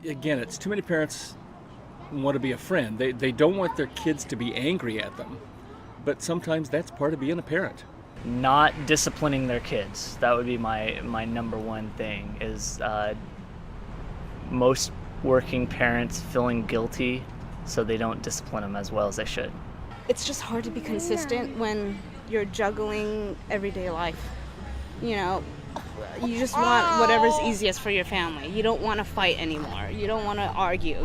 again, it's too many parents want to be a friend. They don't want their kids to be angry at them, but sometimes that's part of being a parent. Not disciplining their kids. That would be my number one thing, is most working parents feeling guilty so they don't discipline them as well as they should. It's just hard to be consistent when you're juggling everyday life. You know, you just want whatever's easiest for your family. You don't want to fight anymore. You don't want to argue.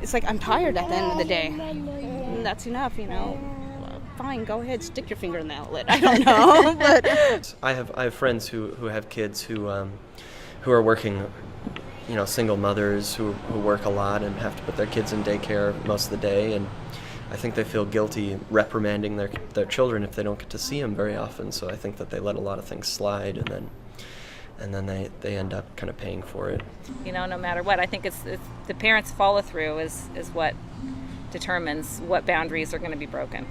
It's like, I'm tired at the end of the day. And that's enough, you know. Fine, go ahead, stick your finger in the outlet. I don't know. But I have friends who have kids who are working, single mothers who work a lot and have to put their kids in daycare most of the day, and I think they feel guilty reprimanding their children if they don't get to see them very often. So I think that they let a lot of things slide, and then they end up kind of paying for it. No matter what, I think it's the parents' follow through is what determines what boundaries are going to be broken.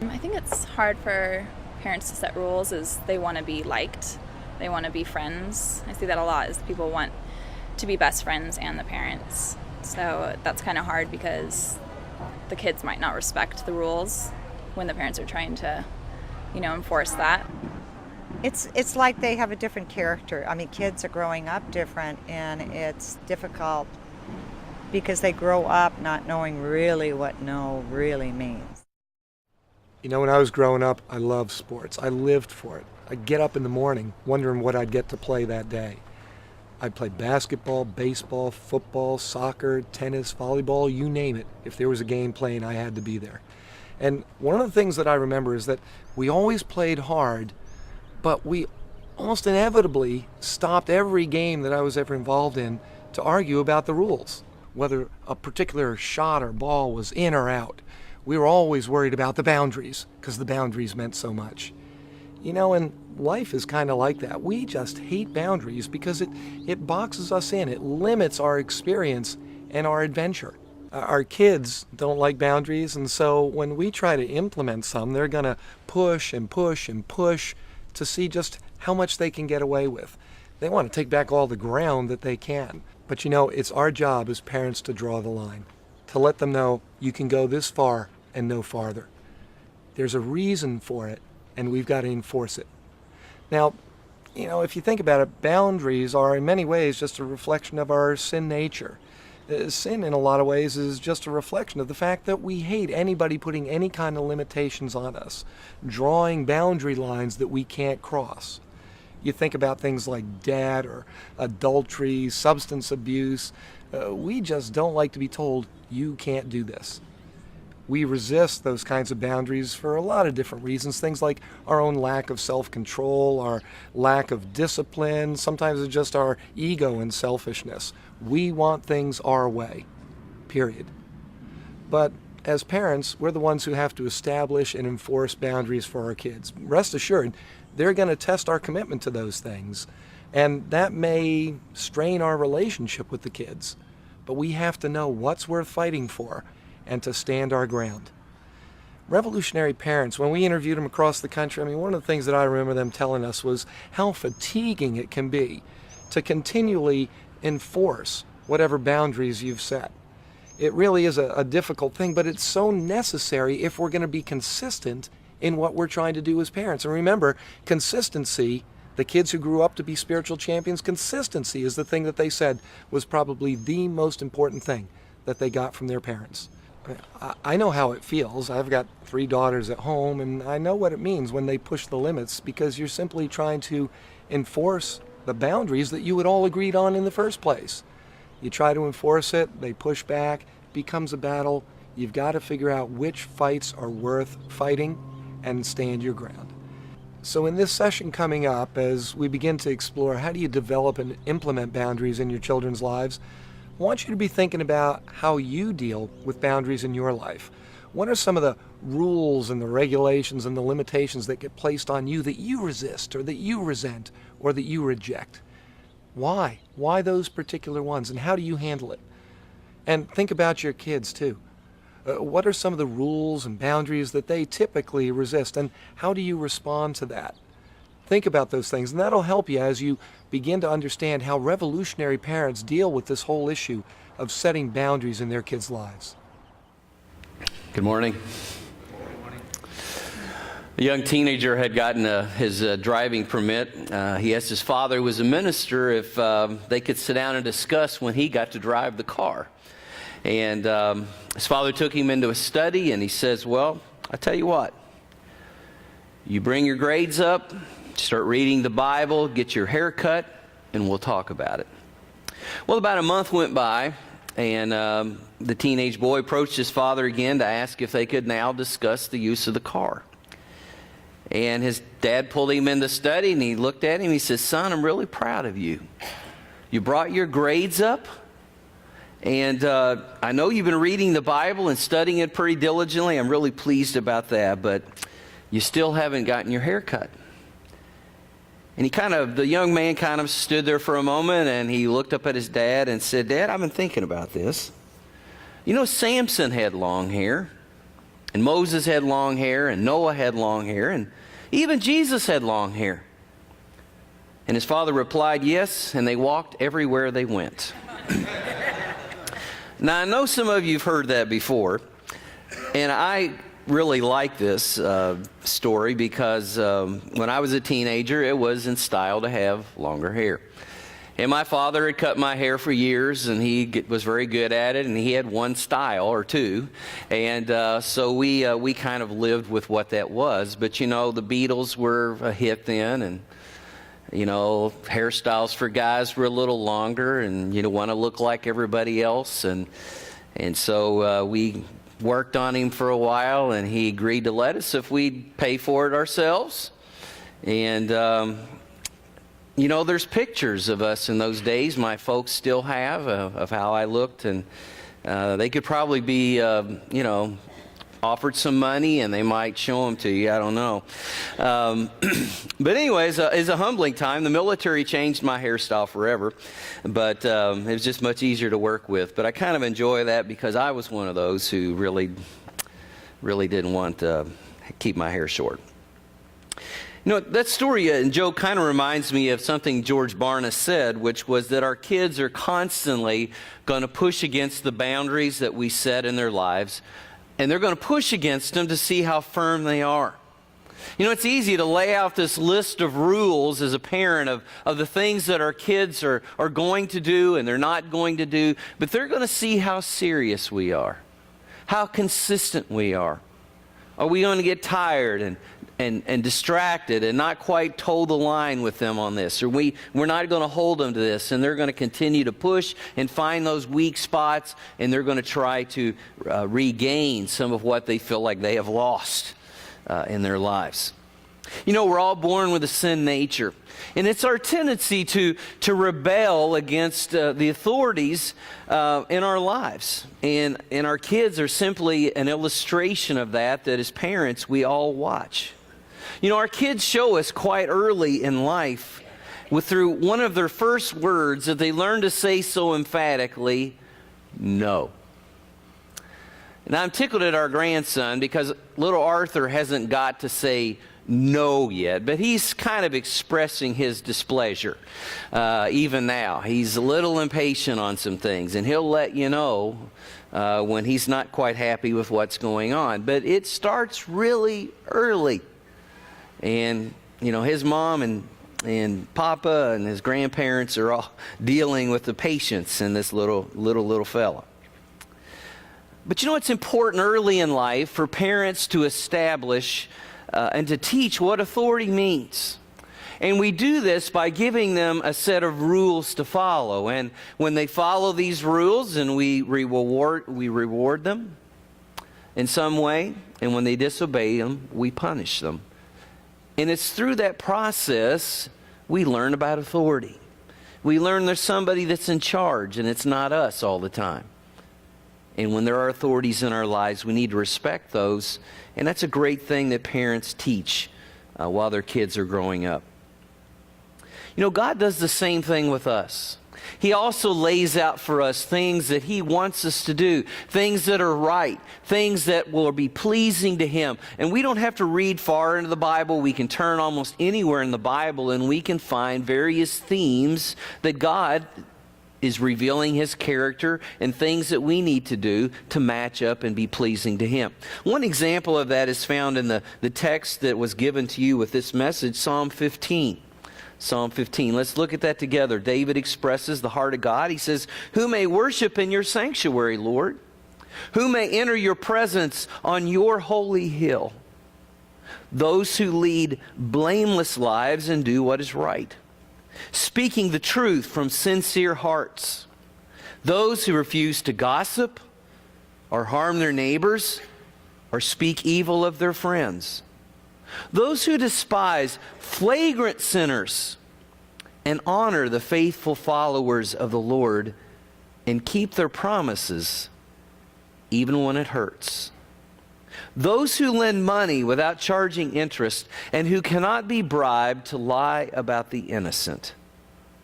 I think it's hard for parents to set rules, is they want to be liked, they want to be friends. I see that a lot, is people want to be best friends and the parents. So that's kind of hard because the kids might not respect the rules when the parents are trying to, enforce that. It's like they have a different character. I mean, kids are growing up different, and it's difficult because they grow up not knowing really what no really means. When I was growing up, I loved sports. I lived for it. I'd get up in the morning wondering what I'd get to play that day. I'd play basketball, baseball, football, soccer, tennis, volleyball, you name it. If there was a game playing, I had to be there. And one of the things that I remember is that we always played hard, but we almost inevitably stopped every game that I was ever involved in to argue about the rules, whether a particular shot or ball was in or out. We were always worried about the boundaries because the boundaries meant so much. And life is kind of like that. We just hate boundaries because it boxes us in. It limits our experience and our adventure. Our kids don't like boundaries, and so when we try to implement some, they're going to push and push and push to see just how much they can get away with. They want to take back all the ground that they can. But it's our job as parents to draw the line, to let them know you can go this far and no farther. There's a reason for it, and we've got to enforce it. Now, if you think about it, boundaries are in many ways just a reflection of our sin nature. Sin, in a lot of ways, is just a reflection of the fact that we hate anybody putting any kind of limitations on us, drawing boundary lines that we can't cross. You think about things like debt or adultery, substance abuse. We just don't like to be told, you can't do this. We resist those kinds of boundaries for a lot of different reasons. Things like our own lack of self-control, our lack of discipline. Sometimes it's just our ego and selfishness. We want things our way, period. But as parents, we're the ones who have to establish and enforce boundaries for our kids. Rest assured, they're going to test our commitment to those things, and that may strain our relationship with the kids. But we have to know what's worth fighting for and to stand our ground. Revolutionary parents, when we interviewed them across the country, one of the things that I remember them telling us was how fatiguing it can be to continually enforce whatever boundaries you've set. It really is a difficult thing, but it's so necessary if we're going to be consistent in what we're trying to do as parents. And remember, consistency, the kids who grew up to be spiritual champions, consistency is the thing that they said was probably the most important thing that they got from their parents. I know how it feels. I've got 3 daughters at home, and I know what it means when they push the limits, because you're simply trying to enforce the boundaries that you had all agreed on in the first place. You try to enforce it, they push back, becomes a battle. You've got to figure out which fights are worth fighting and stand your ground. So in this session coming up, as we begin to explore how do you develop and implement boundaries in your children's lives, I want you to be thinking about how you deal with boundaries in your life. What are some of the rules and the regulations and the limitations that get placed on you that you resist or that you resent or that you reject? Why? Why those particular ones, and how do you handle it? And think about your kids too. What are some of the rules and boundaries that they typically resist, and how do you respond to that? Think about those things, and that'll help you as you begin to understand how revolutionary parents deal with this whole issue of setting boundaries in their kids' lives. Good morning. A young teenager had gotten his driving permit. He asked his father, who was a minister, if they could sit down and discuss when he got to drive the car. And his father took him into a study, and he says, well, I tell you what, you bring your grades up, start reading the Bible, get your hair cut, and we'll talk about it. Well, about a month went by, and the teenage boy approached his father again to ask if they could now discuss the use of the car. And his dad pulled him in the study, and he looked at him. He says, son, I'm really proud of you. You brought your grades up, and I know you've been reading the Bible and studying it pretty diligently. I'm really pleased about that, but you still haven't gotten your hair cut. And the young man kind of stood there for a moment, and he looked up at his dad and said, Dad, I've been thinking about this. You know, Samson had long hair, and Moses had long hair, and Noah had long hair, and even Jesus had long hair. And his father replied, yes, and they walked everywhere they went. Now, I know some of you have heard that before, and I really like this story because when I was a teenager, it was in style to have longer hair. And my father had cut my hair for years, and he was very good at it, and he had one style or two. And so we kind of lived with what that was. But, you know, the Beatles were a hit then, and, you know, hairstyles for guys were a little longer, and you don't want to look like everybody else. And so we worked on him for a while, and he agreed to let us if we'd pay for it ourselves. And you know, there's pictures of us in those days my folks still have of how I looked, and they could probably be, you know, offered some money and they might show them to you. I don't know. But anyways, it's a humbling time. The military changed my hairstyle forever, but it was just much easier to work with. But I kind of enjoy that because I was one of those who really didn't want to keep my hair short. You know, that story in Job kind of reminds me of something George Barna said, which was that our kids are constantly going to push against the boundaries that we set in their lives, and they're going to push against them to see how firm they are. You know, it's easy to lay out this list of rules as a parent of the things that our kids are going to do and they're not going to do, but they're going to see how serious we are, how consistent we are. Are we going to get tired and distracted and not quite toe the line with them on this? Or we're not going to hold them to this, and they're going to continue to push and find those weak spots, and they're going to try to regain some of what they feel like they have lost in their lives. You know, we're all born with a sin nature, and it's our tendency to rebel against the authorities in our lives. And our kids are simply an illustration of that as parents we all watch. You know, our kids show us quite early in life through one of their first words that they learn to say so emphatically, no. And I'm tickled at our grandson because little Arthur hasn't got to say no yet, but he's kind of expressing his displeasure even now. He's a little impatient on some things, and he'll let you know when he's not quite happy with what's going on. But it starts really early. And, you know, his mom and Papa and his grandparents are all dealing with the patience in this little fella. But, you know, it's important early in life for parents to establish and to teach what authority means. And we do this by giving them a set of rules to follow. And when they follow these rules, and we reward them in some way. And when they disobey them, we punish them. And it's through that process we learn about authority. We learn there's somebody that's in charge, and it's not us all the time. And when there are authorities in our lives, we need to respect those. And that's a great thing that parents teach while their kids are growing up. You know, God does the same thing with us. He also lays out for us things that He wants us to do, things that are right, things that will be pleasing to Him. And we don't have to read far into the Bible. We can turn almost anywhere in the Bible and we can find various themes that God is revealing His character and things that we need to do to match up and be pleasing to Him. One example of that is found in the text that was given to you with this message, Psalm 15. Psalm 15. Let's look at that together. David expresses the heart of God. He says, "Who may worship in your sanctuary, Lord? Who may enter your presence on your holy hill? Those who lead blameless lives and do what is right, speaking the truth from sincere hearts. Those who refuse to gossip or harm their neighbors or speak evil of their friends. Those who despise flagrant sinners and honor the faithful followers of the Lord and keep their promises even when it hurts. Those who lend money without charging interest and who cannot be bribed to lie about the innocent.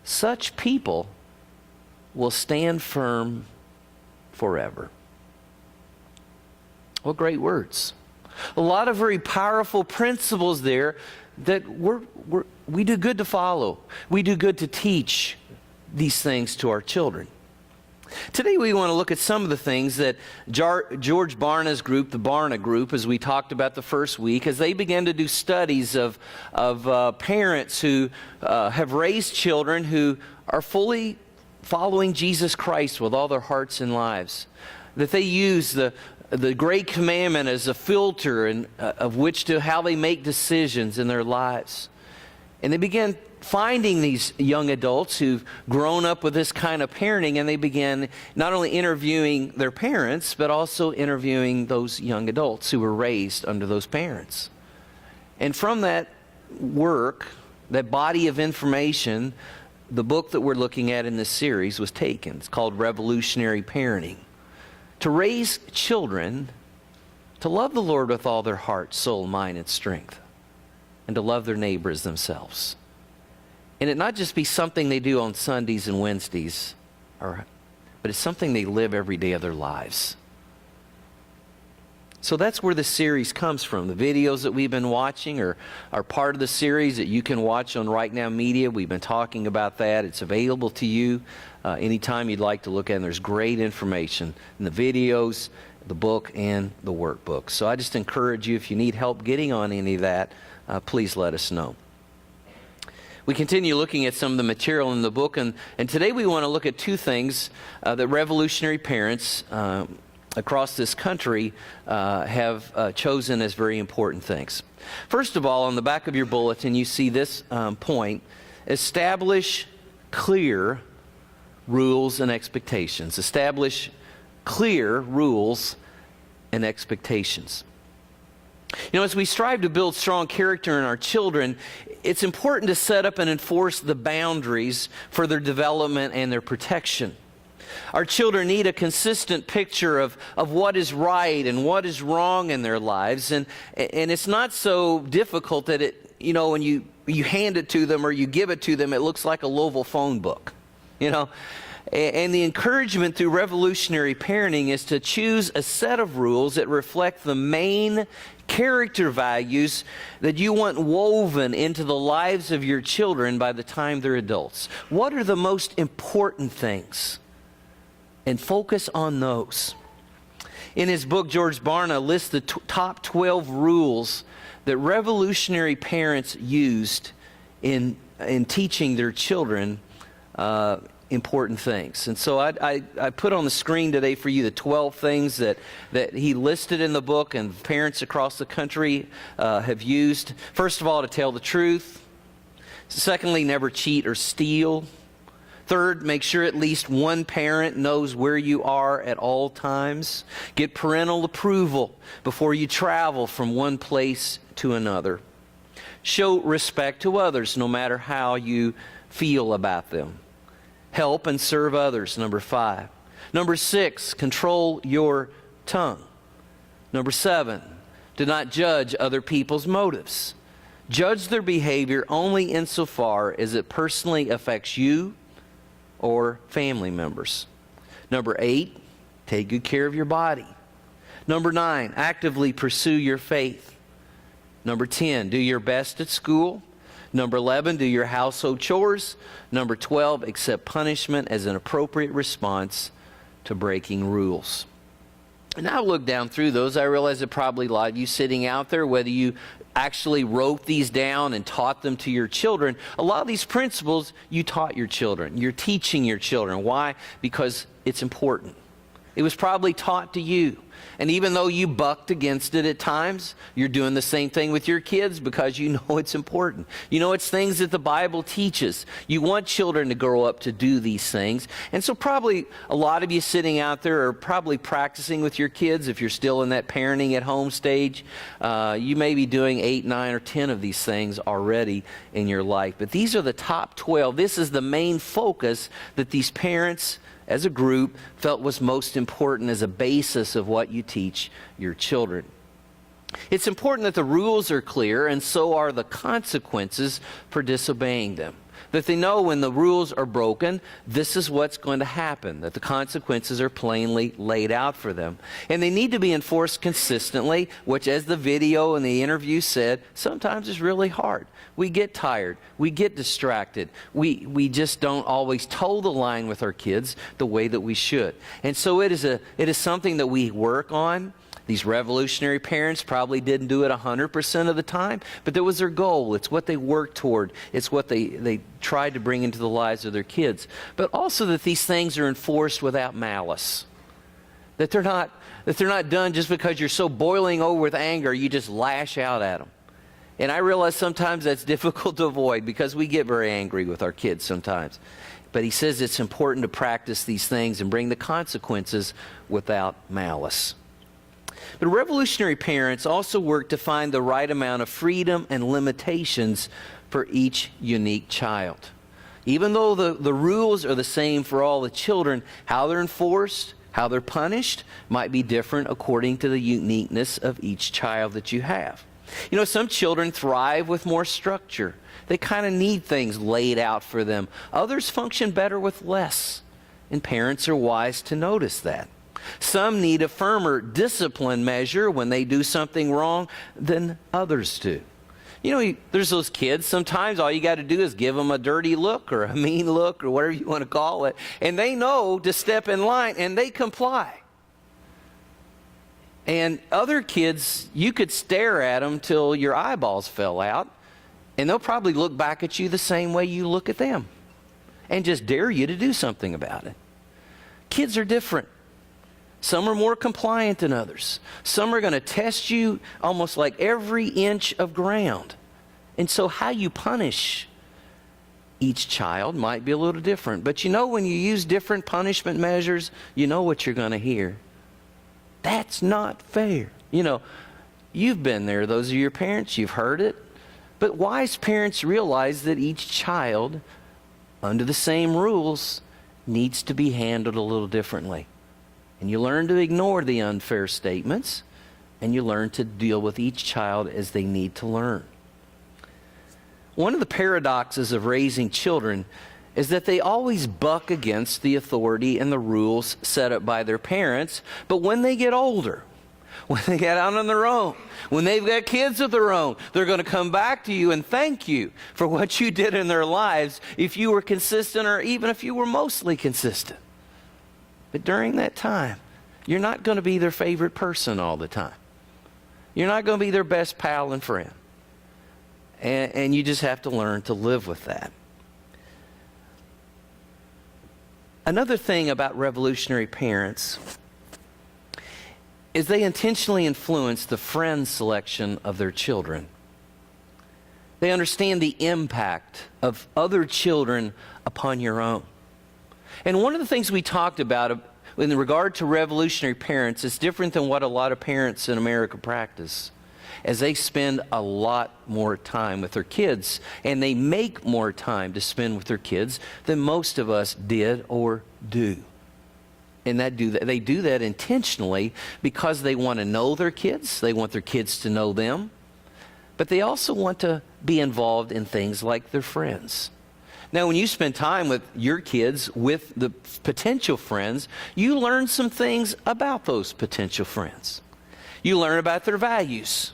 Such people will stand firm forever." What great words. A lot of very powerful principles there that we do good to follow. We do good to teach these things to our children. Today we want to look at some of the things that George Barna's group, the Barna Group, as we talked about the first week, as they began to do studies of parents who have raised children who are fully following Jesus Christ with all their hearts and lives. That they use the Great Commandment as a filter and of which to how they make decisions in their lives. And they began finding these young adults who've grown up with this kind of parenting, and they began not only interviewing their parents, but also interviewing those young adults who were raised under those parents. And from that work, that body of information, the book that we're looking at in this series was taken. It's called Revolutionary Parenting. To raise children to love the Lord with all their heart, soul, mind, and strength, and to love their neighbors themselves. And it not just be something they do on Sundays and Wednesdays, but it's something they live every day of their lives. So that's where the series comes from. The videos that we've been watching are part of the series that you can watch on Right Now Media. We've been talking about that. It's available to you anytime you'd like to look at it. And there's great information in the videos, the book, and the workbook. So I just encourage you, if you need help getting on any of that, please let us know. We continue looking at some of the material in the book, and today we want to look at two things that revolutionary parents across this country have chosen as very important things. First of all, on the back of your bulletin, you see this point: establish clear rules and expectations. Establish clear rules and expectations. You know, as we strive to build strong character in our children, it's important to set up and enforce the boundaries for their development and their protection. Our children need a consistent picture of what is right and what is wrong in their lives. And it's not so difficult that it, you know, when you hand it to them or you give it to them, it looks like a Louisville phone book, you know. And the encouragement through revolutionary parenting is to choose a set of rules that reflect the main character values that you want woven into the lives of your children by the time they're adults. What are the most important things? And focus on those. In his book, George Barna lists the top 12 rules that revolutionary parents used in teaching their children important things. And so I put on the screen today for you the 12 things that he listed in the book and parents across the country have used. First of all, to tell the truth. Secondly, never cheat or steal. Third, make sure at least one parent knows where you are at all times. Get parental approval before you travel from one place to another. Show respect to others no matter how you feel about them. Help and serve others, number 5. Number 6, control your tongue. Number 7, do not judge other people's motives. Judge their behavior only insofar as it personally affects you or family members. Number 8, take good care of your body. Number 9, actively pursue your faith. Number 10, do your best at school. Number 11, do your household chores. Number 12, accept punishment as an appropriate response to breaking rules. And I look down through those, I realize that probably a lot of you sitting out there, whether you actually wrote these down and taught them to your children, a lot of these principles you taught your children. You're teaching your children. Why? Because it's important. It was probably taught to you. And even though you bucked against it at times, you're doing the same thing with your kids because you know it's important. You know it's things that the Bible teaches. You want children to grow up to do these things. And so probably a lot of you sitting out there are probably practicing with your kids. If you're still in that parenting at home stage, you may be doing 8, 9, or 10 of these things already in your life. But these are the top 12. This is the main focus that these parents as a group felt was most important as a basis of what you teach your children. It's important that the rules are clear, and so are the consequences for disobeying them. That they know when the rules are broken, this is what's going to happen, that the consequences are plainly laid out for them. And they need to be enforced consistently, which, as the video and the interview said, sometimes is really hard. We get tired. We get distracted. We just don't always toe the line with our kids the way that we should. And so it is something that we work on. These revolutionary parents probably didn't do it 100% of the time, but that was their goal. It's what they worked toward. It's what they tried to bring into the lives of their kids. But also that these things are enforced without malice. That they're not done just because you're so boiling over with anger, you just lash out at them. And I realize sometimes that's difficult to avoid because we get very angry with our kids sometimes. But he says it's important to practice these things and bring the consequences without malice. But revolutionary parents also work to find the right amount of freedom and limitations for each unique child. Even though the rules are the same for all the children, how they're enforced, how they're punished might be different according to the uniqueness of each child that you have. You know, some children thrive with more structure. They kind of need things laid out for them. Others function better with less, and parents are wise to notice that. Some need a firmer discipline measure when they do something wrong than others do. You know, there's those kids, sometimes all you got to do is give them a dirty look or a mean look or whatever you want to call it, and they know to step in line, and they comply. And other kids, you could stare at them till your eyeballs fell out, and they'll probably look back at you the same way you look at them and just dare you to do something about it. Kids are different. Some are more compliant than others. Some are going to test you almost like every inch of ground. And so how you punish each child might be a little different. But you know, when you use different punishment measures, you know what you're going to hear. That's not fair. You know, you've been there. Those are your parents. You've heard it. But wise parents realize that each child, under the same rules, needs to be handled a little differently. And you learn to ignore the unfair statements, and you learn to deal with each child as they need to learn. One of the paradoxes of raising children is that they always buck against the authority and the rules set up by their parents, but when they get older, when they get out on their own, when they've got kids of their own, they're going to come back to you and thank you for what you did in their lives if you were consistent or even if you were mostly consistent. But during that time, you're not going to be their favorite person all the time. You're not going to be their best pal and friend. And you just have to learn to live with that. Another thing about revolutionary parents is they intentionally influence the friend selection of their children. They understand the impact of other children upon your own. And one of the things we talked about in regard to revolutionary parents is different than what a lot of parents in America practice, as they spend a lot more time with their kids, and they make more time to spend with their kids than most of us did or do. And they do that intentionally because they want to know their kids, they want their kids to know them, but they also want to be involved in things like their friends. Now, when you spend time with your kids, with the potential friends, you learn some things about those potential friends. You learn about their values.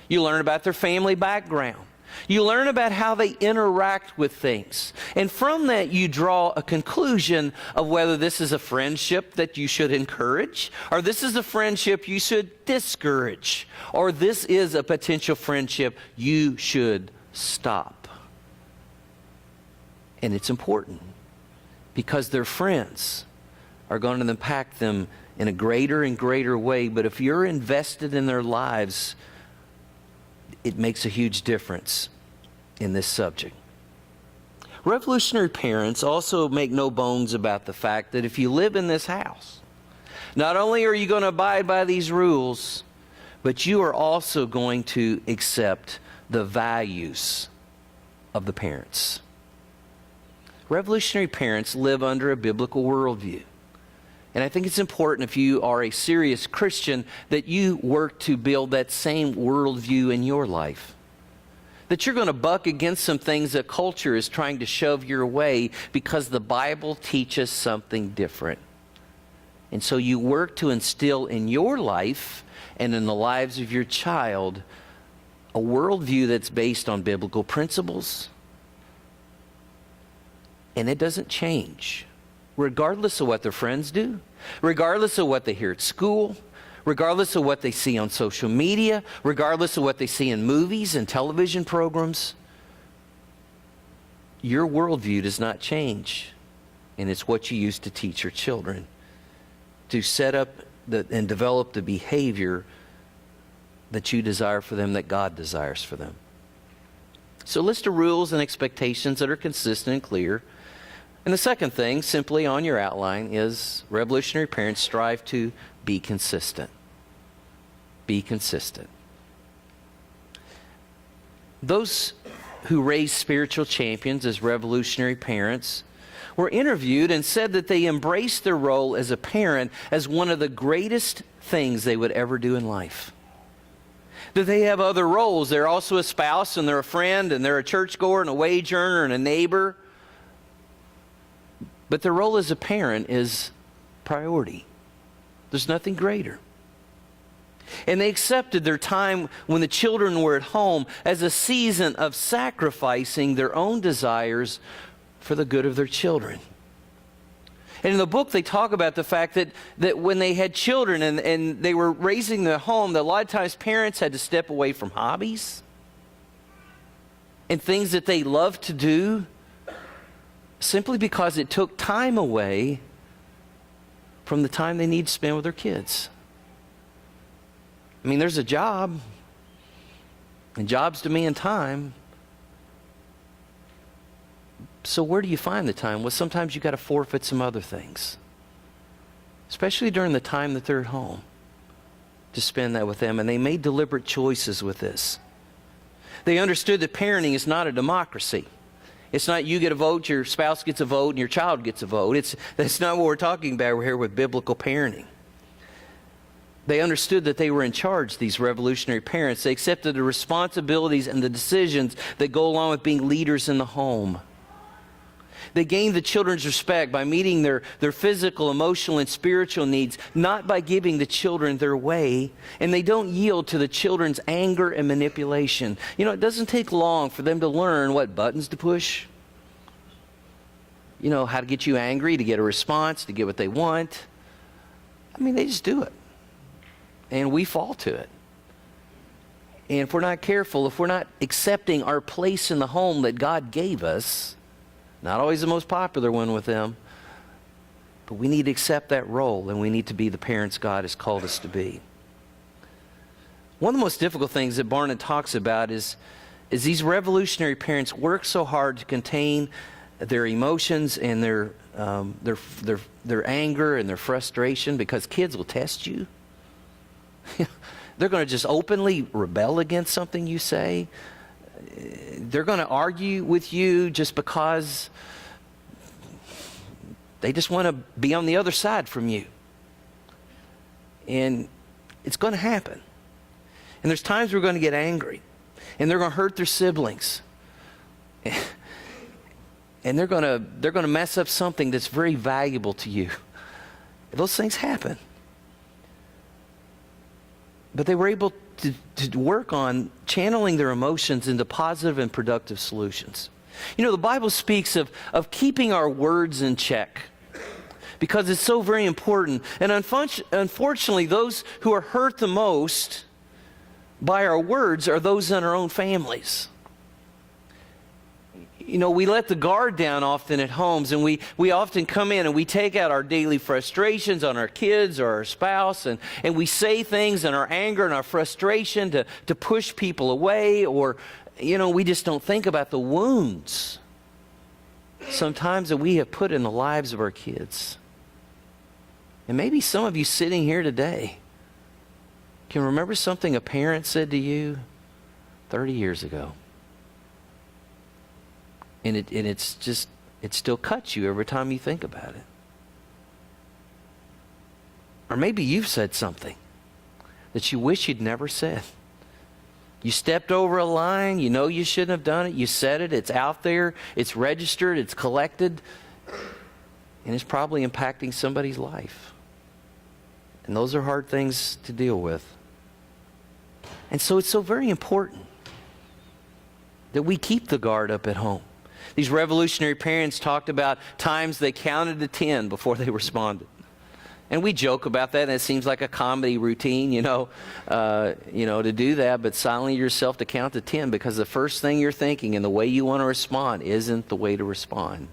You learn about their family background. You learn about how they interact with things. And from that, you draw a conclusion of whether this is a friendship that you should encourage, or this is a friendship you should discourage, or this is a potential friendship you should stop. And it's important because their friends are going to impact them in a greater and greater way. But if you're invested in their lives, it makes a huge difference in this subject. Revolutionary parents also make no bones about the fact that if you live in this house, not only are you going to abide by these rules, but you are also going to accept the values of the parents. Revolutionary parents live under a biblical worldview. And I think it's important, if you are a serious Christian, that you work to build that same worldview in your life. That you're going to buck against some things that culture is trying to shove your way because the Bible teaches something different. And so you work to instill in your life and in the lives of your child a worldview that's based on biblical principles. And it doesn't change, regardless of what their friends do, regardless of what they hear at school, regardless of what they see on social media, regardless of what they see in movies and television programs. Your worldview does not change, and it's what you use to teach your children to set up and develop the behavior that you desire for them, that God desires for them. So a list of rules and expectations that are consistent and clear. And the second thing, simply on your outline, is revolutionary parents strive to be consistent. Be consistent. Those who raise spiritual champions as revolutionary parents were interviewed and said that they embraced their role as a parent as one of the greatest things they would ever do in life. That they have other roles. They're also a spouse, and they're a friend, and they're a churchgoer, and a wage earner, and a neighbor. But their role as a parent is priority. There's nothing greater. And they accepted their time when the children were at home as a season of sacrificing their own desires for the good of their children. And in the book, they talk about the fact that when they had children and they were raising their home, that a lot of times parents had to step away from hobbies and things that they loved to do, simply because it took time away from the time they need to spend with their kids. I mean, there's a job, and jobs demand time. So where do you find the time? Well, sometimes you got to forfeit some other things, especially during the time that they're at home, to spend that with them. And they made deliberate choices with this. They understood that parenting is not a democracy. It's not you get a vote, your spouse gets a vote, and your child gets a vote. That's not what we're talking about here with biblical parenting. They understood that they were in charge, these revolutionary parents. They accepted the responsibilities and the decisions that go along with being leaders in the home. They gained the children's respect by meeting their physical, emotional, and spiritual needs, not by giving the children their way. And they don't yield to the children's anger and manipulation. You know, it doesn't take long for them to learn what buttons to push. You know, how to get you angry, to get a response, to get what they want. I mean, they just do it. And we fall to it. And if we're not careful, if we're not accepting our place in the home that God gave us, not always the most popular one with them, but we need to accept that role, and we need to be the parents God has called us to be. One of the most difficult things that Barnett talks about is these revolutionary parents work so hard to contain their emotions and their anger and their frustration, because kids will test you. They're going to just openly rebel against something you say. They're going to argue with you just because they just want to be on the other side from you. And it's going to happen. And there's times we're going to get angry. And they're going to hurt their siblings. and they're gonna mess up something that's very valuable to you. Those things happen. But they were able to work on channeling their emotions into positive and productive solutions. You know, the Bible speaks of keeping our words in check because it's so very important. And unfortunately, those who are hurt the most by our words are those in our own families. You know, we let the guard down often at homes, and we often come in and we take out our daily frustrations on our kids or our spouse, and we say things in our anger and our frustration to push people away, or, you know, we just don't think about the wounds sometimes that we have put in the lives of our kids. And maybe some of you sitting here today can remember something a parent said to you 30 years ago. And it still cuts you every time you think about it. Or maybe you've said something that you wish you'd never said. You stepped over a line, you know you shouldn't have done it, you said it, it's out there, it's registered, it's collected, and it's probably impacting somebody's life. And those are hard things to deal with. And so it's so very important that we keep the guard up at home. These revolutionary parents talked about times they counted to 10 before they responded. And we joke about that, and it seems like a comedy routine, to do that, but silently yourself to count to 10, because the first thing you're thinking and the way you want to respond isn't the way to respond.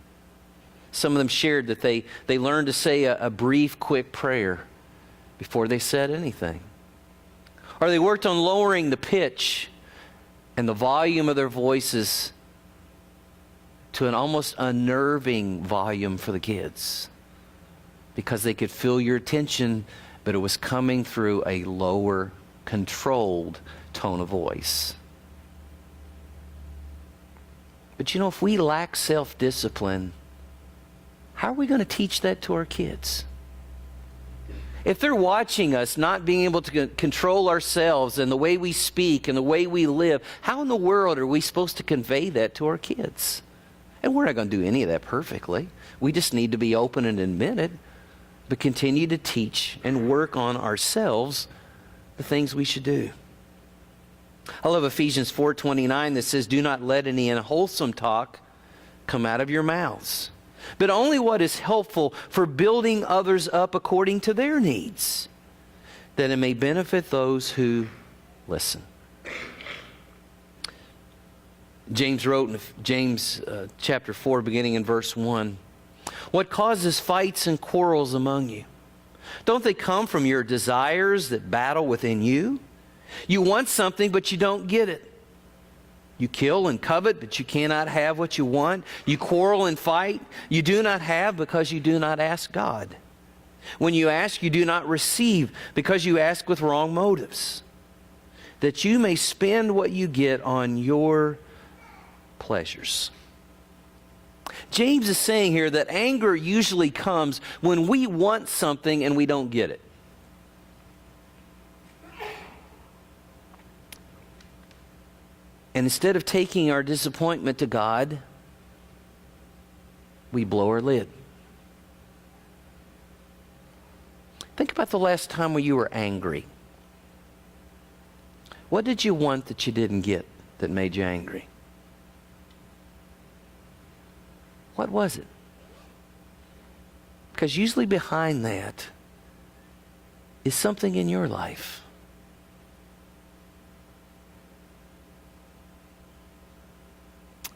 Some of them shared that they learned to say a brief, quick prayer before they said anything. Or they worked on lowering the pitch and the volume of their voices to an almost unnerving volume for the kids, because they could feel your attention, but it was coming through a lower, controlled tone of voice. But you know, if we lack self-discipline, how are we going to teach that to our kids? If they're watching us not being able to control ourselves and the way we speak and the way we live, how in the world are we supposed to convey that to our kids? And we're not going to do any of that perfectly. We just need to be open and admit it, but continue to teach and work on ourselves the things we should do. I love Ephesians 4:29 that says, "Do not let any unwholesome talk come out of your mouths, but only what is helpful for building others up according to their needs, that it may benefit those who listen." James wrote in James chapter 4, beginning in verse 1, "What causes fights and quarrels among you? Don't they come from your desires that battle within you? You want something, but you don't get it. You kill and covet, but you cannot have what you want. You quarrel and fight. You do not have because you do not ask God. When you ask, you do not receive because you ask with wrong motives, that you may spend what you get on your pleasures." James is saying here that anger usually comes when we want something and we don't get it. And instead of taking our disappointment to God, we blow our lid. Think about the last time when you were angry. What did you want that you didn't get that made you angry? What was it? Because usually behind that is something in your life.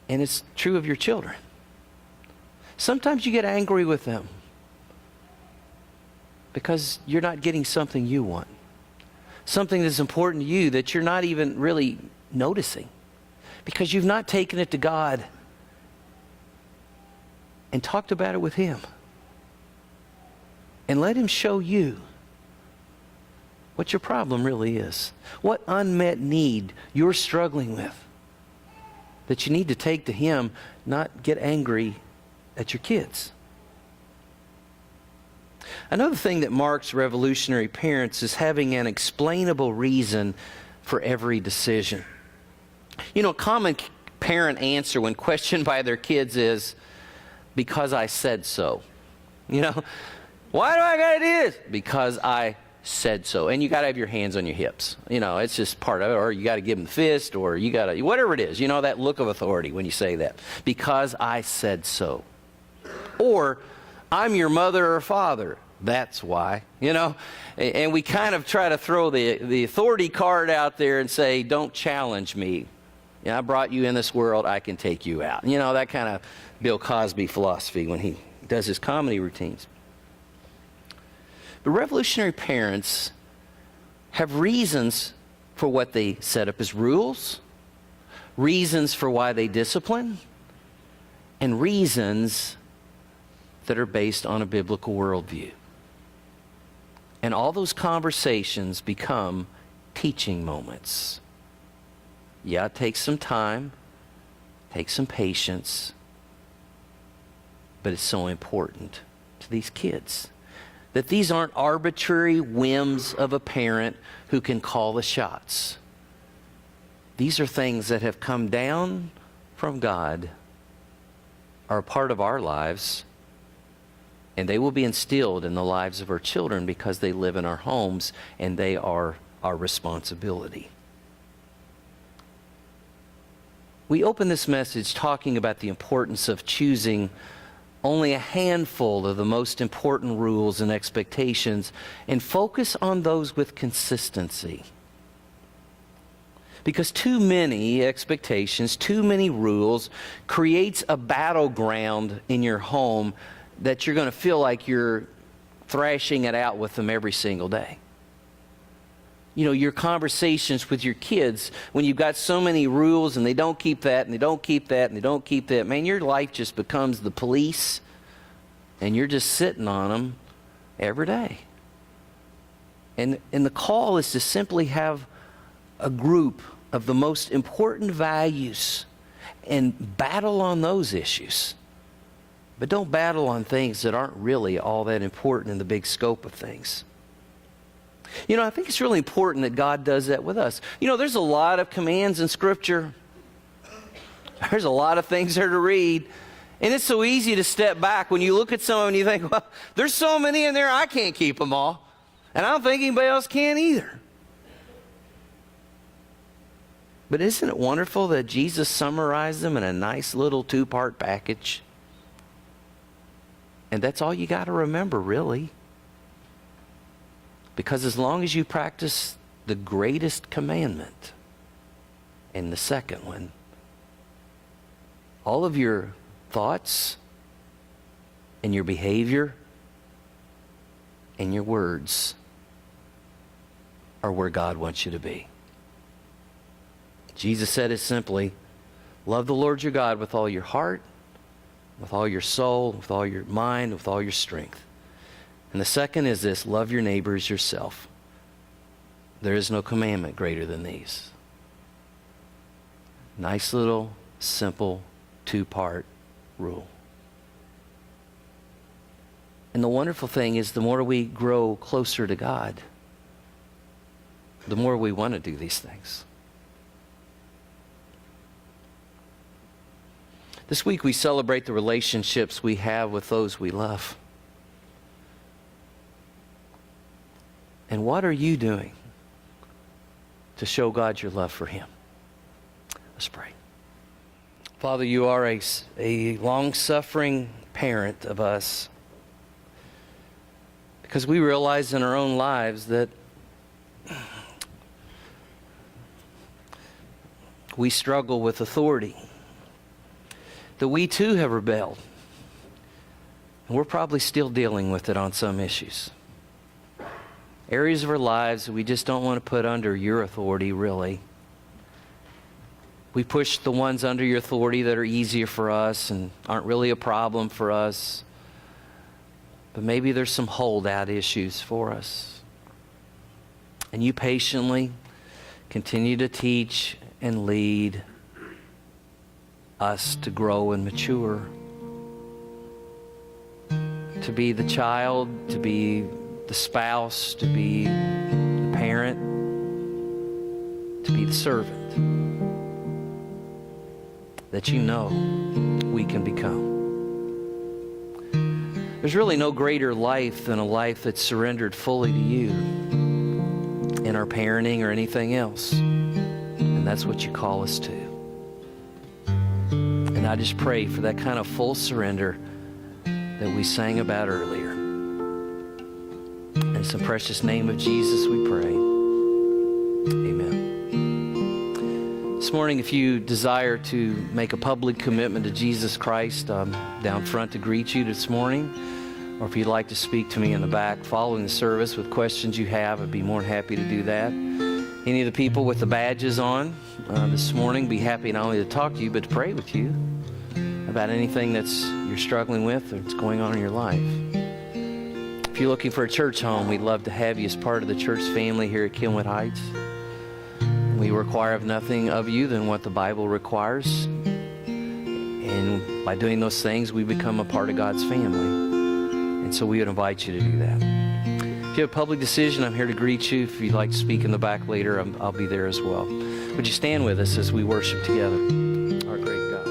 And it's true of your children. Sometimes you get angry with them because you're not getting something you want. Something that's important to you that you're not even really noticing because you've not taken it to God and talked about it with Him. And let Him show you what your problem really is. What unmet need you're struggling with that you need to take to Him, not get angry at your kids. Another thing that marks revolutionary parents is having an explainable reason for every decision. You know, a common parent answer when questioned by their kids is, because I said so. You know, why do I got to do this? Because I said so. And you got to have your hands on your hips. You know, it's just part of it. Or you got to give them the fist, or you got to, whatever it is, you know, that look of authority when you say that. Because I said so. Or, I'm your mother or father. That's why, you know. And we kind of try to throw the authority card out there and say, don't challenge me. You know, I brought you in this world, I can take you out. You know, that kind of Bill Cosby philosophy when he does his comedy routines. But revolutionary parents have reasons for what they set up as rules, reasons for why they discipline, and reasons that are based on a biblical worldview. And all those conversations become teaching moments. Yeah, it takes some time, takes some patience, but it's so important to these kids. That these aren't arbitrary whims of a parent who can call the shots. These are things that have come down from God, are a part of our lives, and they will be instilled in the lives of our children because they live in our homes and they are our responsibility. We open this message talking about the importance of choosing only a handful of the most important rules and expectations and focus on those with consistency. Because too many expectations, too many rules creates a battleground in your home that you're going to feel like you're thrashing it out with them every single day. You know, your conversations with your kids, when you've got so many rules and they don't keep that and they don't keep that and they don't keep that, man, your life just becomes the police and you're just sitting on them every day. And the call is to simply have a group of the most important values and battle on those issues. But don't battle on things that aren't really all that important in the big scope of things. You know, I think it's really important that God does that with us. You know, there's a lot of commands in Scripture. There's a lot of things there to read. And it's so easy to step back when you look at some and you think, well, there's so many in there, I can't keep them all. And I don't think anybody else can either. But isn't it wonderful that Jesus summarized them in a nice little 2-part package? And that's all you got to remember, really. Because as long as you practice the greatest commandment and the second one, all of your thoughts and your behavior and your words are where God wants you to be. Jesus said it simply, love the Lord your God with all your heart, with all your soul, with all your mind, with all your strength. And the second is this, love your neighbor as yourself. There is no commandment greater than these. Nice little, simple, 2-part rule. And the wonderful thing is the more we grow closer to God, the more we want to do these things. This week we celebrate the relationships we have with those we love. And what are you doing to show God your love for Him? Let's pray. Father, you are a long-suffering parent of us because we realize in our own lives that we struggle with authority, that we too have rebelled, and we're probably still dealing with it on some issues. Areas of our lives that we just don't want to put under your authority, really. We push the ones under your authority that are easier for us and aren't really a problem for us. But maybe there's some holdout issues for us. And you patiently continue to teach and lead us to grow and mature. To be the child, to be the spouse, to be the parent, to be the servant that you know we can become. There's really no greater life than a life that's surrendered fully to you in our parenting or anything else. And that's what you call us to. And I just pray for that kind of full surrender that we sang about earlier. In the precious name of Jesus we pray. Amen. This morning, if you desire to make a public commitment to Jesus Christ, I'm down front to greet you this morning. Or if you'd like to speak to me in the back following the service with questions you have, I'd be more than happy to do that. Any of the people with the badges on this morning, be happy not only to talk to you, but to pray with you about anything you're struggling with or that's going on in your life. If you're looking for a church home, we'd love to have you as part of the church family here at Kenwood Heights. We require of nothing of you than what the Bible requires. And by doing those things, we become a part of God's family. And so we would invite you to do that. If you have a public decision, I'm here to greet you. If you'd like to speak in the back later, I'll be there as well. Would you stand with us as we worship together our great God?